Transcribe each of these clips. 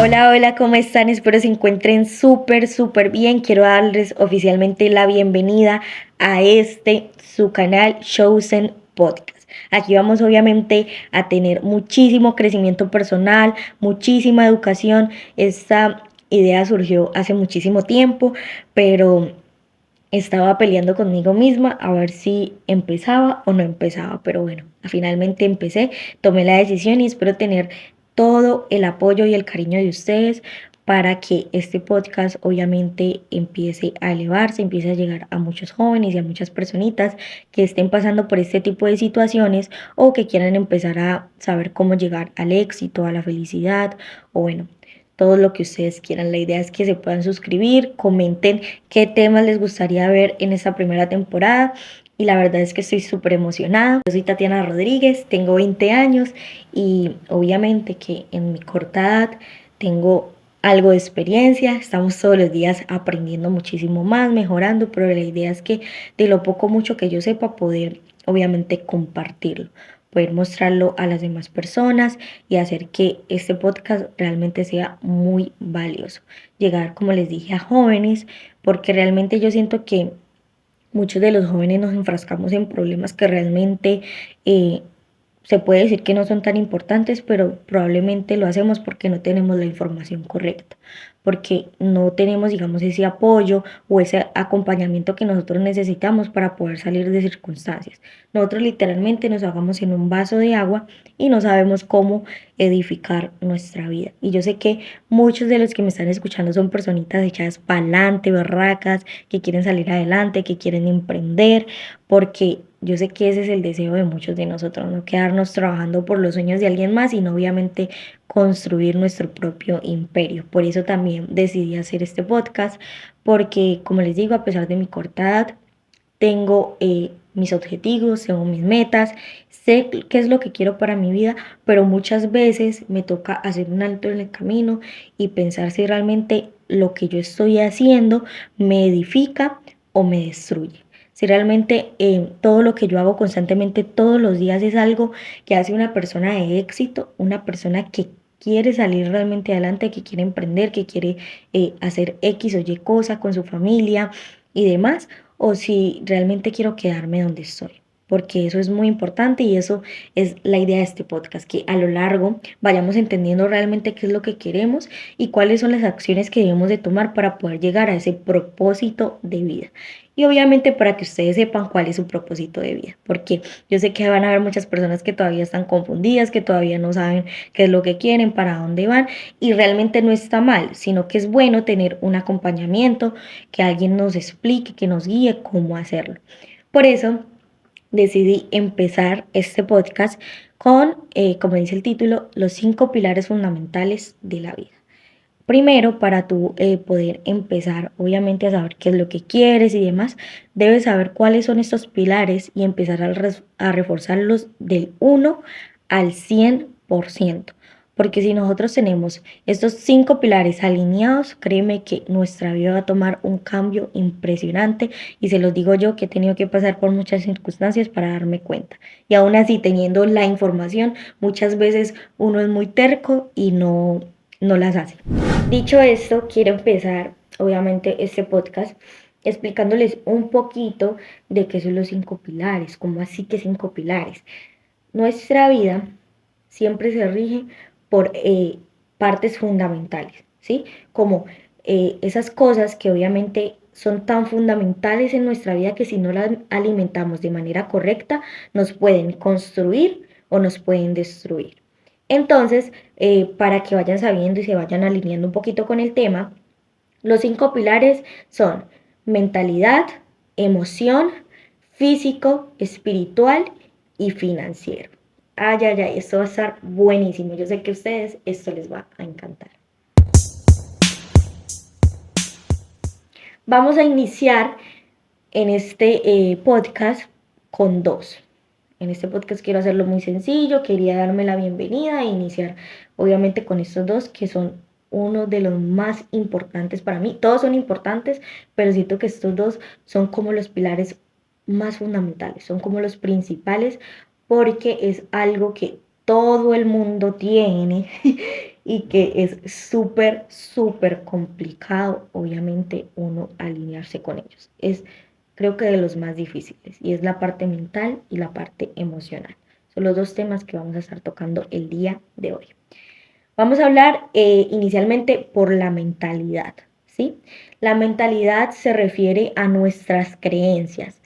Hola, hola, ¿cómo están? Espero se encuentren súper bien. Quiero darles oficialmente la bienvenida a su canal Chosen Podcast. Aquí vamos obviamente a tener muchísimo crecimiento personal, muchísima educación. Esta idea surgió hace muchísimo tiempo, pero estaba peleando conmigo misma a ver si empezaba o no empezaba, pero bueno, finalmente empecé, tomé la decisión y espero tener todo el apoyo y el cariño de ustedes para que este podcast obviamente empiece a elevarse, empiece a llegar a muchos jóvenes y a muchas personitas que estén pasando por este tipo de situaciones o que quieran empezar a saber cómo llegar al éxito, a la felicidad o bueno, todo lo que ustedes quieran. La idea es que se puedan suscribir, comenten qué temas les gustaría ver en esta primera temporada. Y la verdad es que estoy súper emocionada. Yo soy Tatiana Rodríguez, tengo 20 años y obviamente que en mi corta edad tengo algo de experiencia. Estamos todos los días aprendiendo muchísimo más, mejorando, pero la idea es que de lo poco mucho que yo sepa poder obviamente compartirlo, poder mostrarlo a las demás personas y hacer que este podcast realmente sea muy valioso. Llegar, como les dije, a jóvenes, porque realmente yo siento que muchos de los jóvenes nos enfrascamos en problemas que realmente se puede decir que no son tan importantes, pero probablemente lo hacemos porque no tenemos la información correcta, porque no tenemos, digamos, ese apoyo o ese acompañamiento que nosotros necesitamos para poder salir de circunstancias. Nosotros literalmente nos ahogamos en un vaso de agua y no sabemos cómo edificar nuestra vida. Y yo sé que muchos de los que me están escuchando son personitas echadas para adelante, berracas, que quieren salir adelante, que quieren emprender, porque yo sé que ese es el deseo de muchos de nosotros, no quedarnos trabajando por los sueños de alguien más, sino obviamente construir nuestro propio imperio. Por eso también decidí hacer este podcast, porque como les digo, a pesar de mi corta edad, tengo mis objetivos, tengo mis metas, sé qué es lo que quiero para mi vida, pero muchas veces me toca hacer un alto en el camino y pensar si realmente lo que yo estoy haciendo me edifica o me destruye. Si realmente todo lo que yo hago constantemente todos los días es algo que hace una persona de éxito, una persona que quiere salir realmente adelante, que quiere emprender, que quiere hacer X o Y cosa con su familia y demás, o si realmente quiero quedarme donde estoy, porque eso es muy importante y eso es la idea de este podcast, que a lo largo vayamos entendiendo realmente qué es lo que queremos y cuáles son las acciones que debemos de tomar para poder llegar a ese propósito de vida. Y obviamente para que ustedes sepan cuál es su propósito de vida, porque yo sé que van a haber muchas personas que todavía están confundidas, que todavía no saben qué es lo que quieren, para dónde van, y realmente no está mal, sino que es bueno tener un acompañamiento, que alguien nos explique, que nos guíe cómo hacerlo. Por eso decidí empezar este podcast con, como dice el título, los 5 pilares fundamentales de la vida. Primero, para tú poder empezar, obviamente, a saber qué es lo que quieres y demás, debes saber cuáles son estos pilares y empezar a reforzarlos del 1 al 100%. Porque si nosotros tenemos estos 5 pilares alineados, créeme que nuestra vida va a tomar un cambio impresionante y se los digo yo que he tenido que pasar por muchas circunstancias para darme cuenta. Y aún así, teniendo la información, muchas veces uno es muy terco y no las hace. Dicho esto, quiero empezar, obviamente, este podcast explicándoles un poquito de qué son los 5 pilares, cómo así que 5 pilares. Nuestra vida siempre se rige por partes fundamentales, ¿sí? Como esas cosas que obviamente son tan fundamentales en nuestra vida que si no las alimentamos de manera correcta, nos pueden construir o nos pueden destruir. Entonces, para que vayan sabiendo y se vayan alineando un poquito con el tema, los 5 pilares son mentalidad, emoción, físico, espiritual y financiero. Ay, ay, ay, esto va a estar buenísimo. Yo sé que a ustedes esto les va a encantar. Vamos a iniciar en este podcast con dos. En este podcast quiero hacerlo muy sencillo, quería darme la bienvenida e iniciar obviamente con estos dos que son uno de los más importantes para mí. Todos son importantes, pero siento que estos dos son como los pilares más fundamentales, son como los principales porque es algo que todo el mundo tiene y que es súper, súper complicado, obviamente, uno alinearse con ellos. Es, creo que de los más difíciles, y es la parte mental y la parte emocional. Son los dos temas que vamos a estar tocando el día de hoy. Vamos a hablar inicialmente por la mentalidad, ¿sí? La mentalidad se refiere a nuestras creencias,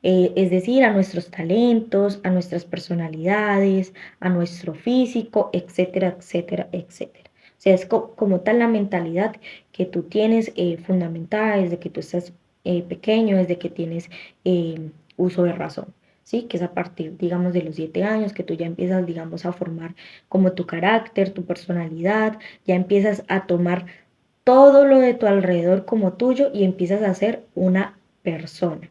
es decir, a nuestros talentos, a nuestras personalidades, a nuestro físico, etcétera, etcétera, etcétera. O sea, es como tal la mentalidad que tú tienes fundamentada desde que tú estás pequeño, desde que tienes uso de razón. ¿Sí? Que es a partir, digamos, de los 7 años que tú ya empiezas, digamos, a formar como tu carácter, tu personalidad, ya empiezas a tomar todo lo de tu alrededor como tuyo y empiezas a ser una persona,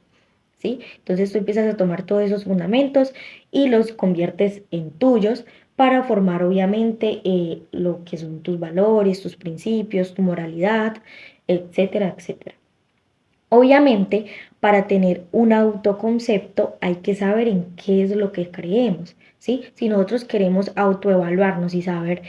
¿sí? Entonces tú empiezas a tomar todos esos fundamentos y los conviertes en tuyos para formar obviamente lo que son tus valores, tus principios, tu moralidad, etcétera, etcétera. Obviamente, para tener un autoconcepto hay que saber en qué es lo que creemos, ¿sí? Si nosotros queremos autoevaluarnos y saber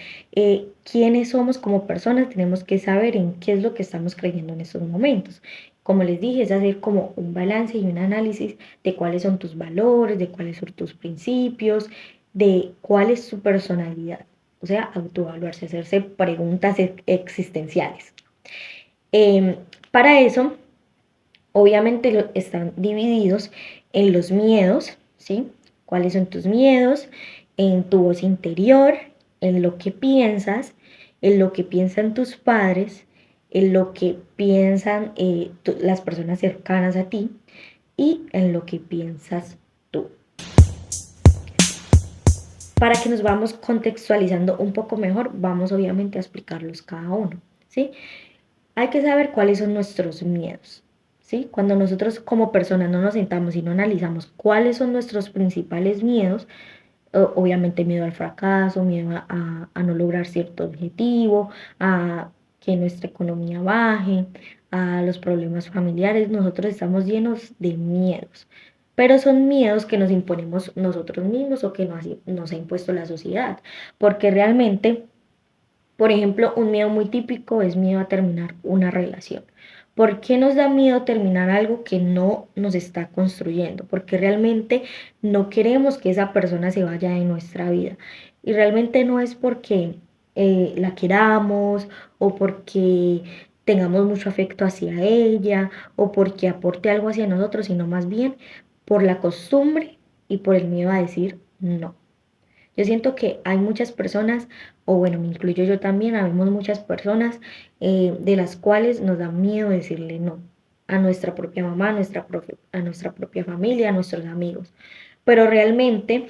quiénes somos como personas, tenemos que saber en qué es lo que estamos creyendo en estos momentos. Como les dije, es hacer como un balance y un análisis de cuáles son tus valores, de cuáles son tus principios, de cuál es tu personalidad. O sea, autoevaluarse, hacerse preguntas existenciales. Em, para eso obviamente están divididos en los miedos, ¿sí? ¿Cuáles son tus miedos? En tu voz interior, en lo que piensas, en lo que piensan tus padres, en lo que piensan las personas cercanas a ti y en lo que piensas tú. Para que nos vamos contextualizando un poco mejor, vamos obviamente a explicarlos cada uno, ¿sí? Hay que saber cuáles son nuestros miedos, ¿sí? Cuando nosotros como personas no nos sentamos y no analizamos cuáles son nuestros principales miedos, obviamente miedo al fracaso, miedo a no lograr cierto objetivo, a que nuestra economía baje, a los problemas familiares, nosotros estamos llenos de miedos. Pero son miedos que nos imponemos nosotros mismos o que nos ha impuesto la sociedad, porque realmente por ejemplo, un miedo muy típico es miedo a terminar una relación. ¿Por qué nos da miedo terminar algo que no nos está construyendo? Porque realmente no queremos que esa persona se vaya de nuestra vida. Y realmente no es porque la queramos o porque tengamos mucho afecto hacia ella o porque aporte algo hacia nosotros, sino más bien por la costumbre y por el miedo a decir no. Yo siento que hay muchas personas, o bueno, me incluyo yo también, habemos muchas personas de las cuales nos da miedo decirle no a nuestra propia mamá, a nuestra propia familia, a nuestros amigos. Pero realmente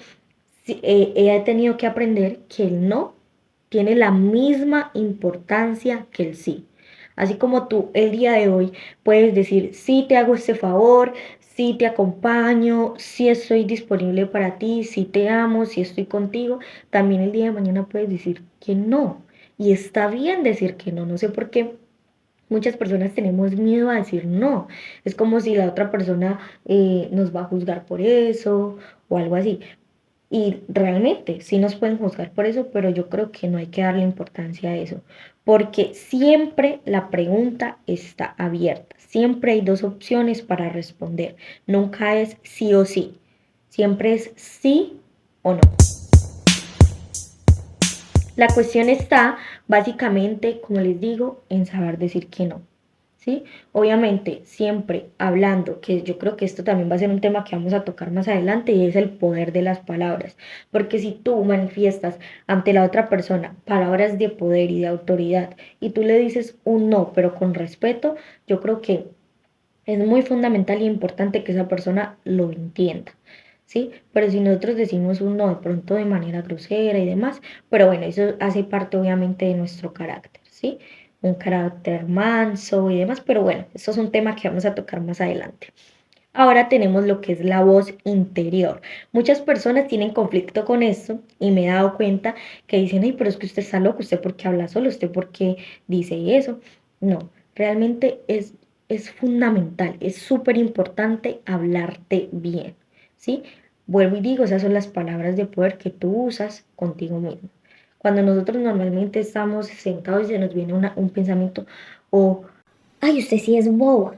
he tenido que aprender que el no tiene la misma importancia que el sí. Así como tú el día de hoy puedes decir, sí te hago este favor, sí te acompaño, sí estoy disponible para ti, sí te amo, sí estoy contigo, también el día de mañana puedes decir que no. Y está bien decir que no, no sé por qué. Muchas personas tenemos miedo a decir no. Es como si la otra persona nos va a juzgar por eso o algo así. Y realmente sí nos pueden juzgar por eso, pero yo creo que no hay que darle importancia a eso, porque siempre la pregunta está abierta, siempre hay dos opciones para responder, nunca es sí o sí, siempre es sí o no. La cuestión está básicamente, como les digo, en saber decir que no. ¿Sí? Obviamente, siempre hablando, que yo creo que esto también va a ser un tema que vamos a tocar más adelante, y es el poder de las palabras. Porque si tú manifiestas ante la otra persona palabras de poder y de autoridad, y tú le dices un no, pero con respeto, yo creo que es muy fundamental y importante que esa persona lo entienda. ¿Sí? Pero si nosotros decimos un no de pronto de manera grosera y demás, pero bueno, eso hace parte obviamente de nuestro carácter, ¿sí? Un carácter manso y demás, pero bueno, eso es un tema que vamos a tocar más adelante. Ahora tenemos lo que es la voz interior. Muchas personas tienen conflicto con esto y me he dado cuenta que dicen, ay, pero es que usted está loco, usted por qué habla solo, usted por qué dice eso. No, realmente es fundamental, es súper importante hablarte bien, ¿sí? Vuelvo y digo, esas son las palabras de poder que tú usas contigo mismo. Cuando nosotros normalmente estamos sentados y se nos viene un pensamiento o, ay, usted sí es boba.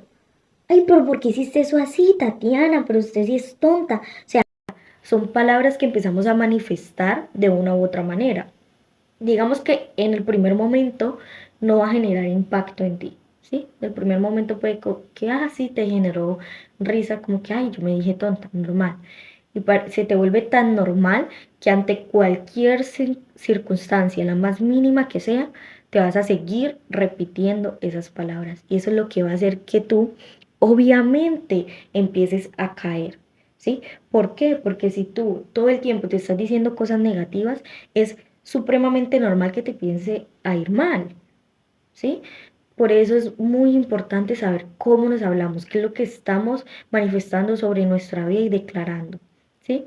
Ay, pero ¿por qué hiciste eso así, Tatiana? Pero usted sí es tonta. O sea, son palabras que empezamos a manifestar de una u otra manera. Digamos que en el primer momento no va a generar impacto en ti, ¿sí? El primer momento puede que, sí, te generó risa, como que, ay, yo me dije tonta, normal. Y se te vuelve tan normal que ante cualquier circunstancia, la más mínima que sea, te vas a seguir repitiendo esas palabras. Y eso es lo que va a hacer que tú, obviamente, empieces a caer, ¿sí? ¿Por qué? Porque si tú todo el tiempo te estás diciendo cosas negativas, es supremamente normal que te piense a ir mal, ¿sí? Por eso es muy importante saber cómo nos hablamos, qué es lo que estamos manifestando sobre nuestra vida y declarando, ¿sí?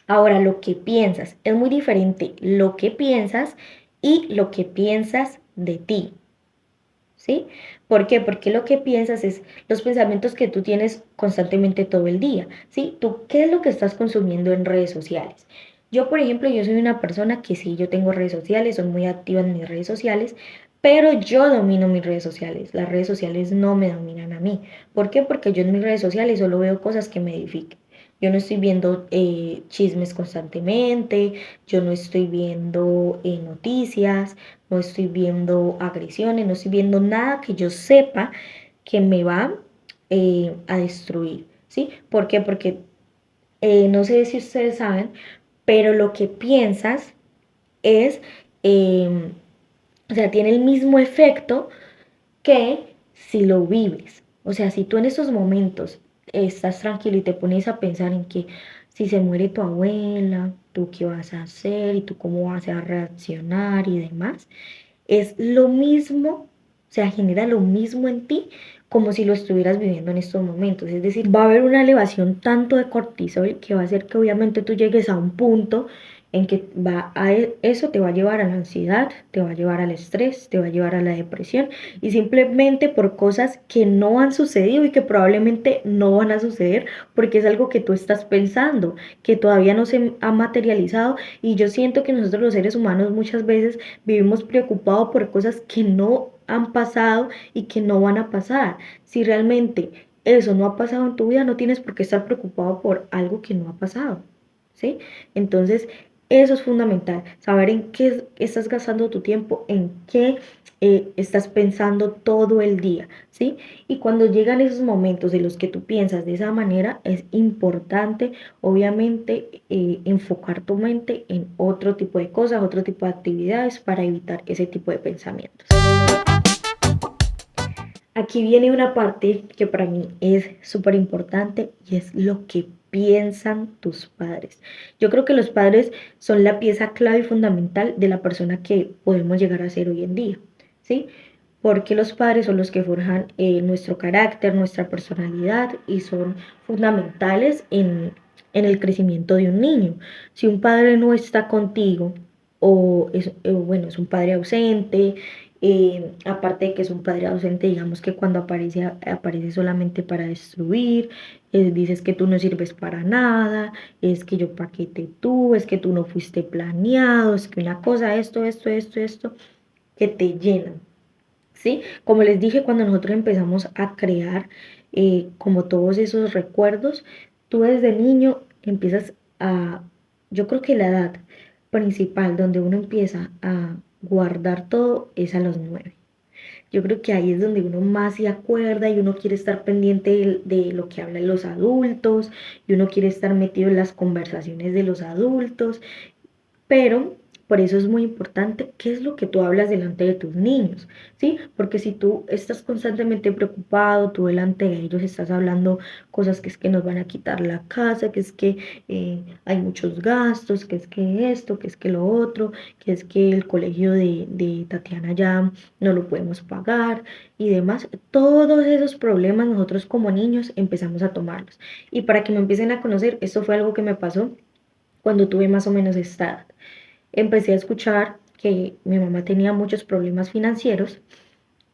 Ahora, lo que piensas, es muy diferente lo que piensas y lo que piensas de ti, ¿sí? ¿Por qué? Porque lo que piensas es los pensamientos que tú tienes constantemente todo el día, ¿sí? ¿Tú qué es lo que estás consumiendo en redes sociales? Yo, por ejemplo, yo soy una persona que sí, yo tengo redes sociales, soy muy activa en mis redes sociales, pero yo domino mis redes sociales. Las redes sociales no me dominan a mí. ¿Por qué? Porque yo en mis redes sociales solo veo cosas que me edifiquen. Yo no estoy viendo chismes constantemente, yo no estoy viendo noticias, no estoy viendo agresiones, no estoy viendo nada que yo sepa que me va a destruir, ¿sí? ¿Por qué? Porque no sé si ustedes saben, pero lo que piensas es, eh, o sea, tiene el mismo efecto que si lo vives. O sea, si tú en esos momentos estás tranquilo y te pones a pensar en que si se muere tu abuela, tú qué vas a hacer y tú cómo vas a reaccionar y demás, es lo mismo, o sea, genera lo mismo en ti como si lo estuvieras viviendo en estos momentos. Es decir, va a haber una elevación tanto de cortisol que va a hacer que obviamente tú llegues a un punto en que eso te va a llevar a la ansiedad, te va a llevar al estrés, te va a llevar a la depresión y simplemente por cosas que no han sucedido y que probablemente no van a suceder porque es algo que tú estás pensando, que todavía no se ha materializado y yo siento que nosotros los seres humanos muchas veces vivimos preocupados por cosas que no han pasado y que no van a pasar. Si realmente eso no ha pasado en tu vida, no tienes por qué estar preocupado por algo que no ha pasado, ¿sí? Entonces, eso es fundamental, saber en qué estás gastando tu tiempo, en qué estás pensando todo el día, ¿sí? Y cuando llegan esos momentos en los que tú piensas de esa manera, es importante, obviamente, enfocar tu mente en otro tipo de cosas, otro tipo de actividades para evitar ese tipo de pensamientos. Aquí viene una parte que para mí es súper importante y es lo que piensan tus padres. Yo creo que los padres son la pieza clave y fundamental de la persona que podemos llegar a ser hoy en día, ¿sí? Porque los padres son los que forjan nuestro carácter, nuestra personalidad y son fundamentales en el crecimiento de un niño. Si un padre no está contigo o es, bueno, es un padre ausente, aparte de que es un padre ausente, digamos que cuando aparece, aparece solamente para destruir, dices que tú no sirves para nada, es que yo pa' qué te tuve, es que tú no fuiste planeado, es que una cosa, esto, que te llenan. ¿Sí? Como les dije, cuando nosotros empezamos a crear como todos esos recuerdos, tú desde niño empiezas a, yo creo que la edad principal donde uno empieza a guardar todo es a los 9. Yo creo que ahí es donde uno más se acuerda y uno quiere estar pendiente de lo que hablan los adultos y uno quiere estar metido en las conversaciones de los adultos, pero por eso es muy importante qué es lo que tú hablas delante de tus niños, ¿sí? Porque si tú estás constantemente preocupado, tú delante de ellos estás hablando cosas que es que nos van a quitar la casa, que es que hay muchos gastos, que es que esto, que es que lo otro, que es que el colegio de Tatiana ya no lo podemos pagar y demás. Todos esos problemas nosotros como niños empezamos a tomarlos. Y para que me empiecen a conocer, esto fue algo que me pasó cuando tuve más o menos esta edad. Empecé a escuchar que mi mamá tenía muchos problemas financieros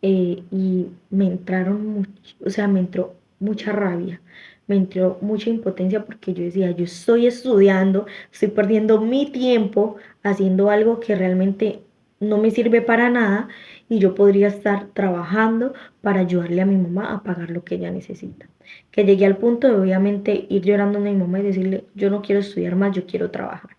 y me entraron, o sea, me entró mucha rabia, me entró mucha impotencia porque yo decía, yo estoy estudiando, estoy perdiendo mi tiempo haciendo algo que realmente no me sirve para nada y yo podría estar trabajando para ayudarle a mi mamá a pagar lo que ella necesita. Que llegué al punto de obviamente ir llorando a mi mamá y decirle, yo no quiero estudiar más, yo quiero trabajar.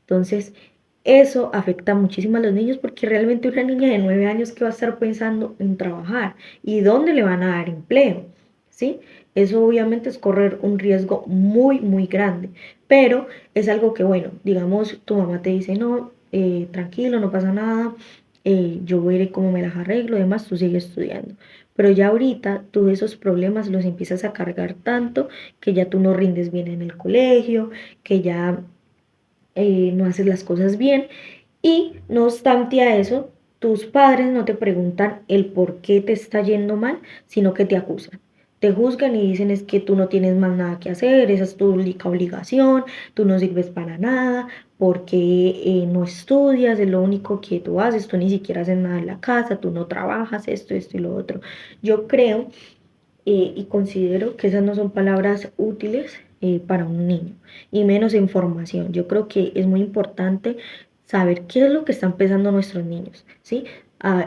Entonces, eso afecta muchísimo a los niños porque realmente una niña de 9 años que va a estar pensando en trabajar y dónde le van a dar empleo, ¿sí? Eso obviamente es correr un riesgo muy, muy grande, pero es algo que, bueno, digamos, tu mamá te dice, no, tranquilo, no pasa nada, yo veré cómo me las arreglo, además tú sigues estudiando. Pero ya ahorita tú esos problemas los empiezas a cargar tanto que ya tú no rindes bien en el colegio, que ya no haces las cosas bien y no obstante a eso, tus padres no te preguntan el por qué te está yendo mal, sino que te acusan. Te juzgan y dicen es que tú no tienes más nada que hacer, esa es tu única obligación, tú no sirves para nada, porque no estudias, es lo único que tú haces, tú ni siquiera haces nada en la casa, tú no trabajas, esto y lo otro. Yo creo y considero que esas no son palabras útiles para un niño, y menos en formación. Yo creo que es muy importante saber qué es lo que están pensando nuestros niños, ¿sí?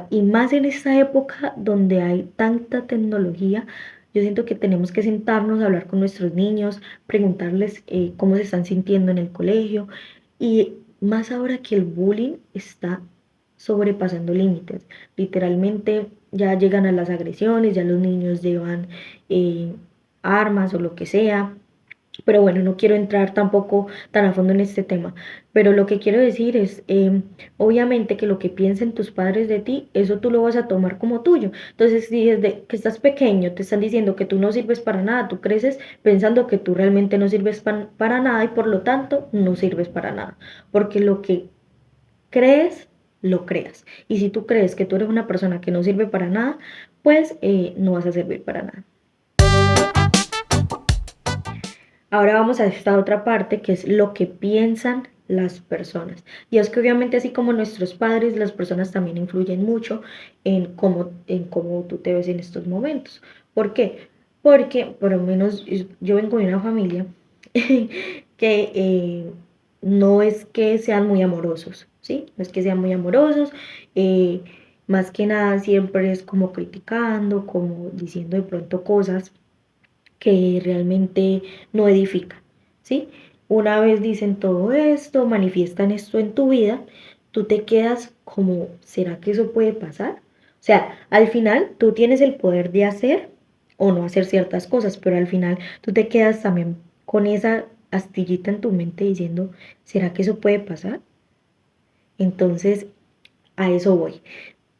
Y más en esta época donde hay tanta tecnología, yo siento que tenemos que sentarnos a hablar con nuestros niños, preguntarles cómo se están sintiendo en el colegio, y más ahora que el bullying está sobrepasando límites. Literalmente ya llegan a las agresiones, ya los niños llevan eh, armas o lo que sea. Pero bueno, no quiero entrar tampoco tan a fondo en este tema. Pero lo que quiero decir es, obviamente que lo que piensen tus padres de ti, eso tú lo vas a tomar como tuyo. Entonces, si desde que estás pequeño te están diciendo que tú no sirves para nada, tú creces pensando que tú realmente no sirves para nada y por lo tanto no sirves para nada. Porque lo que crees, lo creas. Y si tú crees que tú eres una persona que no sirve para nada, pues no vas a servir para nada. Ahora vamos a esta otra parte que es lo que piensan las personas. Y es que obviamente así como nuestros padres, las personas también influyen mucho en cómo tú te ves en estos momentos. ¿Por qué? Porque por lo menos yo vengo de una familia que no es que sean muy amorosos, ¿sí? No es que sean muy amorosos. eh, Más que nada siempre es como criticando, como diciendo de pronto cosas que realmente no edifican, ¿sí? Una vez dicen todo esto, manifiestan esto en tu vida, tú te quedas como, ¿será que eso puede pasar? O sea, al final tú tienes el poder de hacer o no hacer ciertas cosas, pero al final tú te quedas también con esa astillita en tu mente diciendo, ¿será que eso puede pasar? Entonces, a eso voy.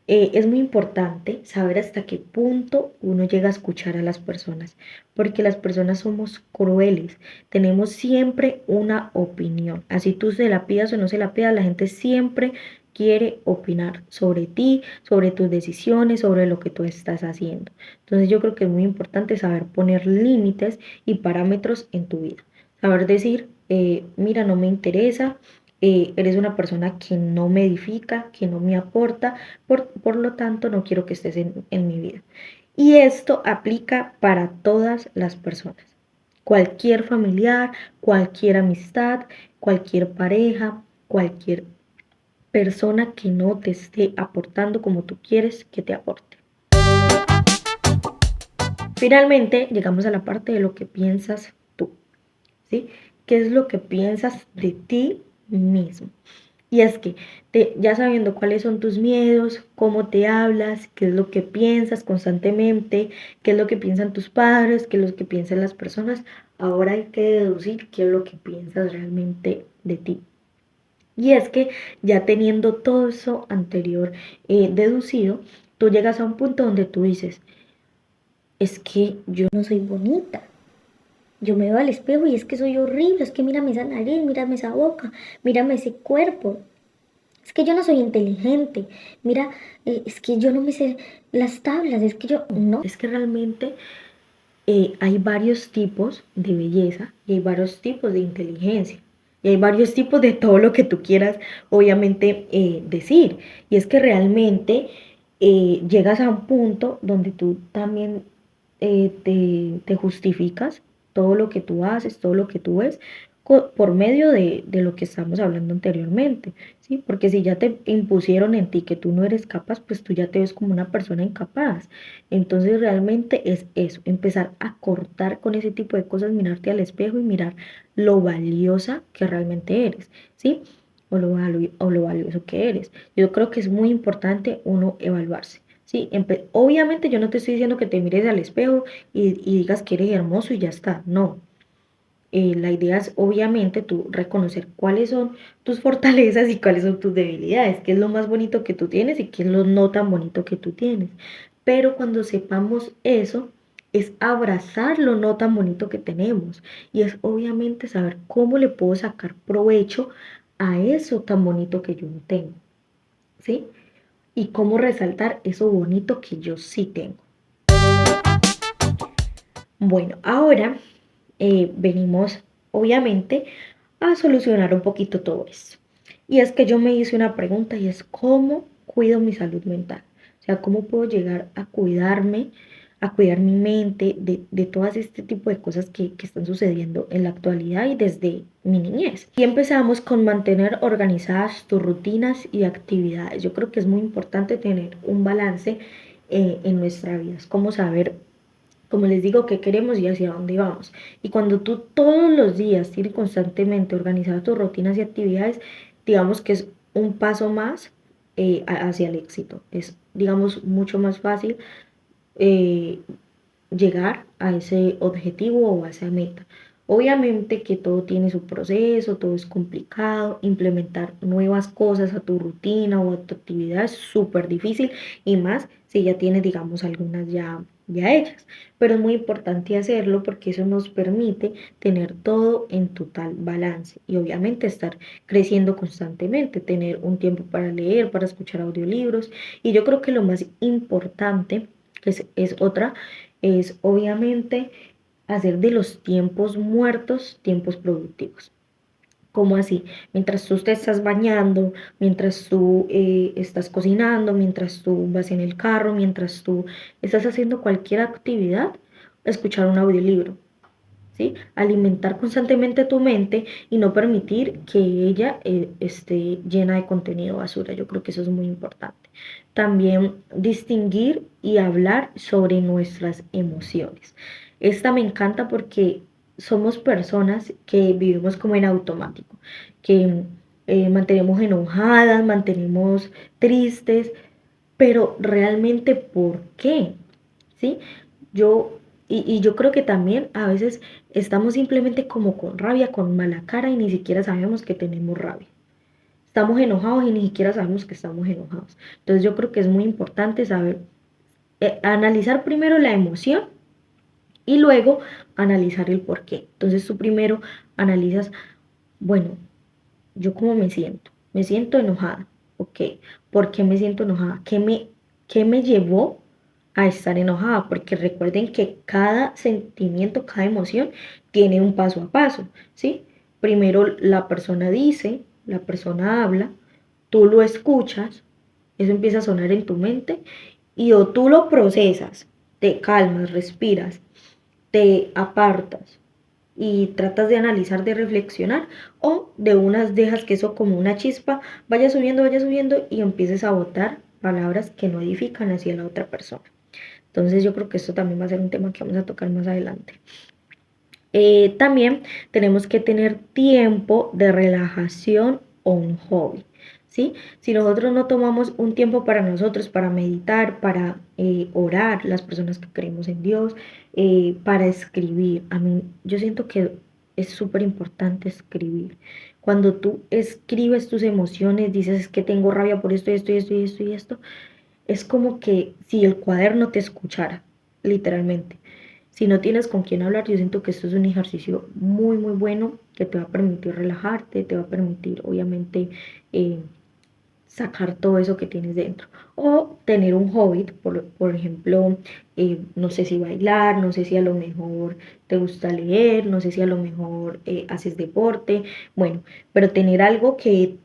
Es muy importante saber hasta qué punto uno llega a escuchar a las personas, porque las personas somos crueles, tenemos siempre una opinión, así tú se la pidas o no se la pidas, la gente siempre quiere opinar sobre ti, sobre tus decisiones, sobre lo que tú estás haciendo. Entonces yo creo que es muy importante saber poner límites y parámetros en tu vida, saber decir, mira, no me interesa, eres una persona que no me edifica, que no me aporta, por lo tanto no quiero que estés en mi vida. Y esto aplica para todas las personas. Cualquier familiar, cualquier amistad, cualquier pareja, cualquier persona que no te esté aportando como tú quieres que te aporte. Finalmente, llegamos a la parte de lo que piensas tú, ¿sí? ¿Qué es lo que piensas de ti mismo? Y es que ya sabiendo cuáles son tus miedos, cómo te hablas, qué es lo que piensas constantemente, qué es lo que piensan tus padres, qué es lo que piensan las personas, ahora hay que deducir qué es lo que piensas realmente de ti. Y es que ya teniendo todo eso anterior deducido, tú llegas a un punto donde tú dices, es que yo no soy bonita. Yo me veo al espejo y es que soy horrible, es que mírame esa nariz, mírame esa boca, mírame ese cuerpo. Es que yo no soy inteligente. Mira, es que yo no me sé las tablas. Es que yo no. Es que realmente hay varios tipos de belleza y hay varios tipos de inteligencia. Y hay varios tipos de todo lo que tú quieras, obviamente, decir. Y es que realmente llegas a un punto donde tú también te justificas todo lo que tú haces, todo lo que tú ves, por medio de lo que estamos hablando anteriormente, ¿sí? Porque si ya te impusieron en ti que tú no eres capaz, pues tú ya te ves como una persona incapaz. Entonces realmente es eso, empezar a cortar con ese tipo de cosas, mirarte al espejo y mirar lo valiosa que realmente eres, ¿sí? O lo valioso que eres. Yo creo que es muy importante uno evaluarse. Sí, obviamente yo no te estoy diciendo que te mires al espejo y digas que eres hermoso y ya está, no. La idea es obviamente tú reconocer cuáles son tus fortalezas y cuáles son tus debilidades, qué es lo más bonito que tú tienes y qué es lo no tan bonito que tú tienes. Pero cuando sepamos eso, es abrazar lo no tan bonito que tenemos y es obviamente saber cómo le puedo sacar provecho a eso tan bonito que yo no tengo, ¿sí? Y cómo resaltar eso bonito que yo sí tengo. Bueno, ahora venimos obviamente a solucionar un poquito todo esto. Y es que yo me hice una pregunta y es ¿cómo cuido mi salud mental? O sea, ¿cómo puedo llegar a cuidarme, a cuidar mi mente de todas este tipo de cosas que están sucediendo en la actualidad y desde mi niñez? Y empezamos con mantener organizadas tus rutinas y actividades. Yo creo que es muy importante tener un balance en nuestra vida. Es como saber, como les digo, qué queremos y hacia dónde vamos. Y cuando tú todos los días tienes constantemente organizadas tus rutinas y actividades, digamos que es un paso más hacia el éxito. Es, digamos, mucho más fácil eh, llegar a ese objetivo o a esa meta. Obviamente que todo tiene su proceso, todo es complicado, implementar nuevas cosas a tu rutina o a tu actividad es súper difícil y más si ya tienes, digamos, algunas ya hechas. Pero es muy importante hacerlo porque eso nos permite tener todo en total balance y obviamente estar creciendo constantemente, tener un tiempo para leer, para escuchar audiolibros y yo creo que lo más importante, que es otra, es obviamente hacer de los tiempos muertos tiempos productivos. ¿Cómo así? Mientras tú te estás bañando, mientras tú estás cocinando, mientras tú vas en el carro, mientras tú estás haciendo cualquier actividad, escuchar un audiolibro, ¿sí? Alimentar constantemente tu mente y no permitir que ella esté llena de contenido basura. Yo creo que eso es muy importante. También distinguir y hablar sobre nuestras emociones. Esta me encanta porque somos personas que vivimos como en automático, que mantenemos enojadas, mantenemos tristes, pero realmente ¿por qué? ¿Sí? Yo, y yo creo que también a veces estamos simplemente como con rabia, con mala cara y ni siquiera sabemos que tenemos rabia. Estamos enojados y ni siquiera sabemos que estamos enojados. Entonces yo creo que es muy importante saber analizar primero la emoción y luego analizar el por qué. Entonces tú primero analizas, bueno, ¿yo cómo me siento? Me siento enojada. Ok, ¿por qué me siento enojada? Qué me llevó a estar enojada? Porque recuerden que cada sentimiento, cada emoción tiene un paso a paso, ¿sí? Primero la persona dice, la persona habla, tú lo escuchas, eso empieza a sonar en tu mente y o tú lo procesas, te calmas, respiras, te apartas y tratas de analizar, de reflexionar, o de unas dejas que eso como una chispa vaya subiendo y empieces a botar palabras que no edifican hacia la otra persona. Entonces yo creo que esto también va a ser un tema que vamos a tocar más adelante. También tenemos que tener tiempo de relajación o un hobby, ¿sí? Si nosotros no tomamos un tiempo para nosotros, para meditar, para orar, las personas que creemos en Dios, para escribir, a mí yo siento que es súper importante escribir. Cuando tú escribes tus emociones, dices es que tengo rabia por esto, y esto, y esto, y esto, y esto, es como que si el cuaderno te escuchara, literalmente. Si no tienes con quién hablar, yo siento que esto es un ejercicio muy, muy bueno que te va a permitir relajarte, te va a permitir, obviamente, eh, sacar todo eso que tienes dentro. O tener un hobby, por ejemplo, no sé si bailar, no sé si a lo mejor te gusta leer, no sé si a lo mejor haces deporte, bueno, pero tener algo que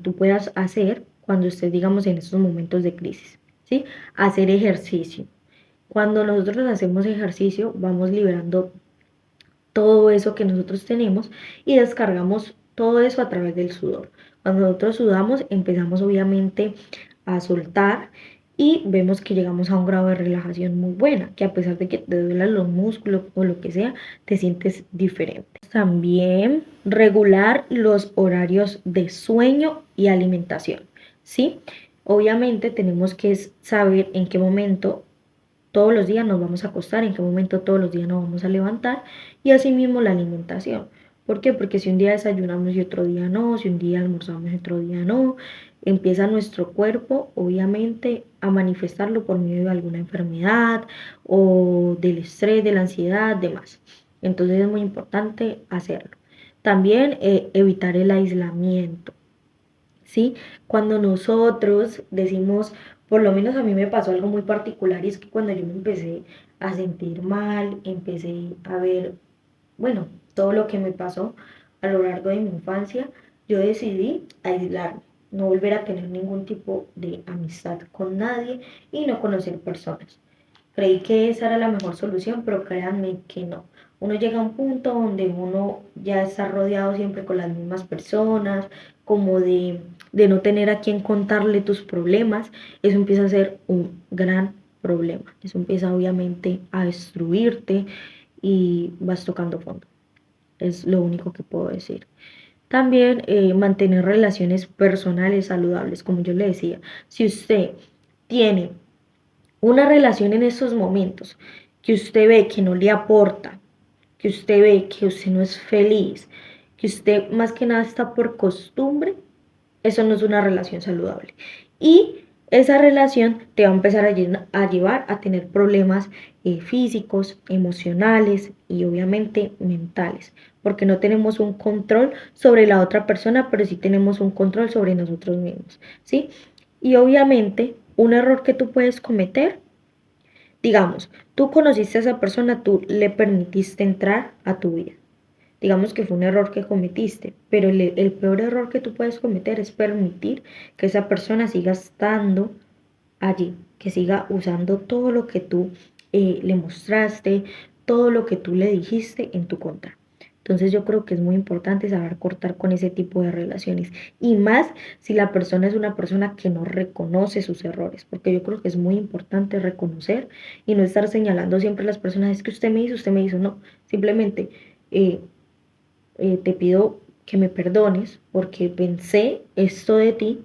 tú puedas hacer cuando estés, digamos, en estos momentos de crisis, ¿sí? Hacer ejercicio. Cuando nosotros hacemos ejercicio, vamos liberando todo eso que nosotros tenemos y descargamos todo eso a través del sudor. Cuando nosotros sudamos, empezamos obviamente a soltar y vemos que llegamos a un grado de relajación muy buena, que a pesar de que te duelan los músculos o lo que sea, te sientes diferente. También regular los horarios de sueño y alimentación, ¿sí? Obviamente tenemos que saber en qué momento todos los días nos vamos a acostar, en qué momento todos los días nos vamos a levantar y asimismo la alimentación. ¿Por qué? Porque si un día desayunamos y otro día no, si un día almorzamos y otro día no, empieza nuestro cuerpo obviamente a manifestarlo por medio de alguna enfermedad o del estrés, de la ansiedad, demás. Entonces es muy importante hacerlo. También evitar el aislamiento. ¿Sí? Cuando nosotros decimos, por lo menos a mí me pasó algo muy particular y es que cuando yo me empecé a sentir mal, empecé a ver, bueno, todo lo que me pasó a lo largo de mi infancia, yo decidí aislarme, no volver a tener ningún tipo de amistad con nadie y no conocer personas. Creí que esa era la mejor solución, pero créanme que no. Uno llega a un punto donde uno ya está rodeado siempre con las mismas personas, como de no tener a quien contarle tus problemas. Eso empieza a ser un gran problema. Eso empieza obviamente a destruirte y vas tocando fondo. Es lo único que puedo decir. También mantener relaciones personales saludables, como yo le decía. Si usted tiene una relación en esos momentos que usted ve que no le aporta, que usted ve que usted no es feliz, que usted más que nada está por costumbre, eso no es una relación saludable. Y esa relación te va a empezar a llevar a tener problemas físicos, emocionales y obviamente mentales, porque no tenemos un control sobre la otra persona, pero sí tenemos un control sobre nosotros mismos, ¿sí? Y obviamente un error que tú puedes cometer, digamos, tú conociste a esa persona, tú le permitiste entrar a tu vida. Digamos que fue un error que cometiste, pero el peor error que tú puedes cometer es permitir que esa persona siga estando allí, que siga usando todo lo que tú le mostraste, todo lo que tú le dijiste en tu contra. Entonces yo creo que es muy importante saber cortar con ese tipo de relaciones y más si la persona es una persona que no reconoce sus errores, porque yo creo que es muy importante reconocer y no estar señalando siempre a las personas, es que usted me hizo, no, simplemente eh, te pido que me perdones porque pensé esto de ti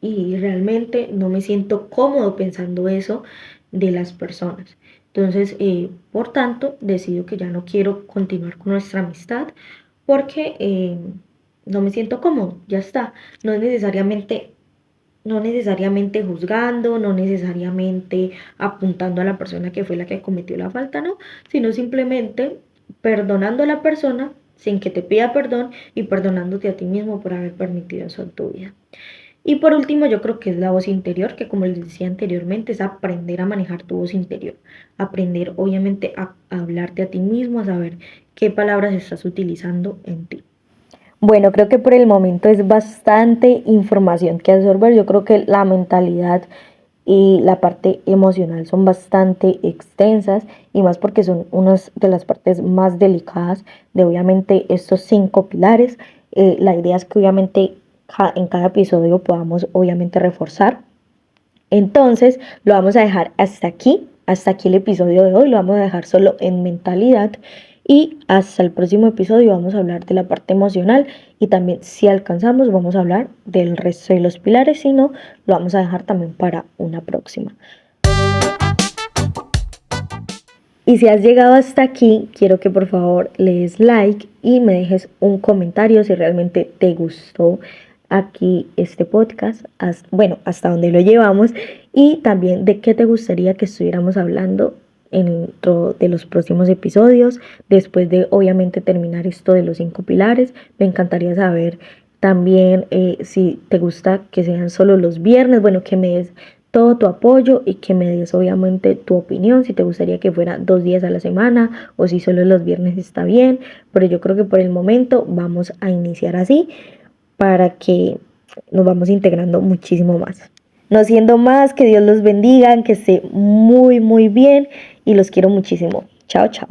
y realmente no me siento cómodo pensando eso de las personas. Entonces, por tanto, decido que ya no quiero continuar con nuestra amistad porque no me siento cómodo, ya está. No es necesariamente, no necesariamente juzgando, no necesariamente apuntando a la persona que fue la que cometió la falta, no, sino simplemente perdonando a la persona sin que te pida perdón y perdonándote a ti mismo por haber permitido eso en tu vida. Y por último, yo creo que es la voz interior, que como les decía anteriormente, es aprender a manejar tu voz interior, aprender obviamente a hablarte a ti mismo, a saber qué palabras estás utilizando en ti. Bueno, creo que por el momento es bastante información que absorber. Yo creo que la mentalidad y la parte emocional son bastante extensas y más porque son unas de las partes más delicadas de obviamente estos 5 pilares. La idea es que obviamente en cada episodio podamos obviamente reforzar. Entonces lo vamos a dejar hasta aquí el episodio de hoy, lo vamos a dejar solo en mentalidad y hasta el próximo episodio vamos a hablar de la parte emocional y también si alcanzamos vamos a hablar del resto de los pilares, si no lo vamos a dejar también para una próxima. Y si has llegado hasta aquí, quiero que por favor le des like y me dejes un comentario si realmente te gustó aquí este podcast, hasta donde lo llevamos y también de qué te gustaría que estuviéramos hablando dentro de los próximos episodios, después de obviamente terminar esto de los 5 pilares. Me encantaría saber también si te gusta que sean solo los viernes, bueno, que me des todo tu apoyo y que me des obviamente tu opinión, si te gustaría que fuera 2 días a la semana o si solo los viernes está bien, pero yo creo que por el momento vamos a iniciar así para que nos vamos integrando muchísimo más. No siendo más, que Dios los bendiga, que esté muy muy bien y los quiero muchísimo. Chao, chao.